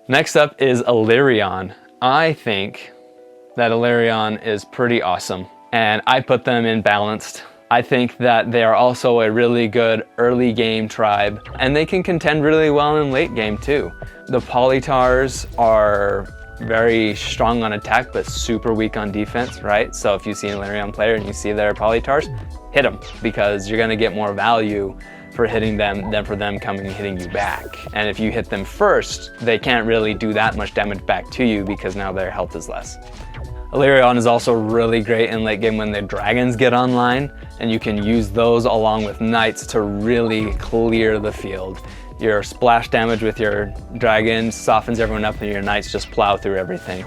Next up is Elyrion. I think that Elyrion is pretty awesome, and I put them in balanced. I think that they are also a really good early game tribe, and they can contend really well in late game too. The Polytars are very strong on attack, but super weak on defense, right? So if you see an Elyrion player and you see their Polytars, hit them, because you're gonna get more value for hitting them than for them coming and hitting you back. And if you hit them first, they can't really do that much damage back to you because now their health is less. Elyrion is also really great in late game when the dragons get online, and you can use those along with knights to really clear the field. Your splash damage with your dragons softens everyone up, and your knights just plow through everything.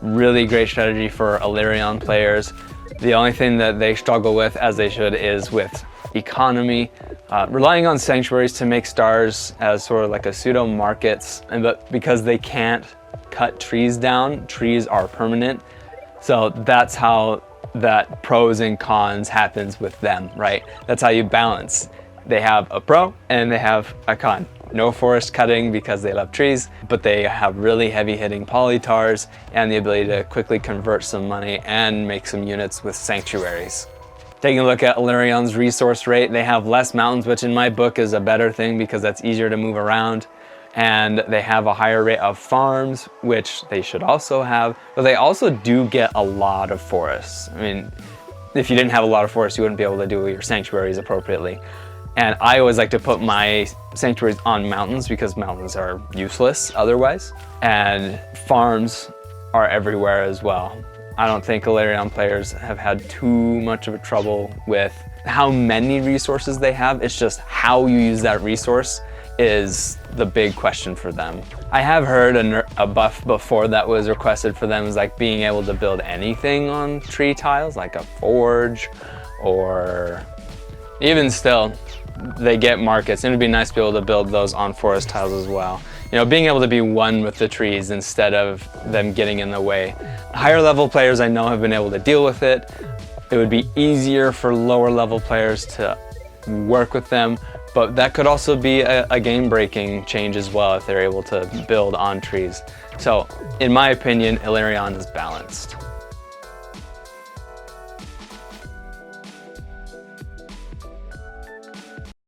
Really great strategy for Elyrion players. The only thing that they struggle with, as they should, is with economy. Relying on sanctuaries to make stars as sort of like a pseudo markets, but because they can't cut trees down, trees are permanent. So that's how that pros and cons happens with them, right? That's how you balance. They have a pro and they have a con. No forest cutting because they love trees, but they have really heavy hitting Polytars and the ability to quickly convert some money and make some units with sanctuaries. Taking a look at Elyrion's resource rate, they have less mountains, which in my book is a better thing because that's easier to move around. And they have a higher rate of farms, which they should also have, but they also do get a lot of forests. I mean, if you didn't have a lot of forests, you wouldn't be able to do your sanctuaries appropriately. And I always like to put my sanctuaries on mountains because mountains are useless otherwise. And farms are everywhere as well. I don't think Elyrion players have had too much of a trouble with how many resources they have. It's just how you use that resource is the big question for them. I have heard a buff before that was requested for them is like being able to build anything on tree tiles, like a forge, or even still, they get markets, and it'd be nice to be able to build those on forest tiles as well. You know, being able to be one with the trees instead of them getting in the way. Higher level players I know have been able to deal with it. It would be easier for lower level players to work with them, but that could also be a game-breaking change as well if they're able to build on trees. So, in my opinion, Elyrion is balanced.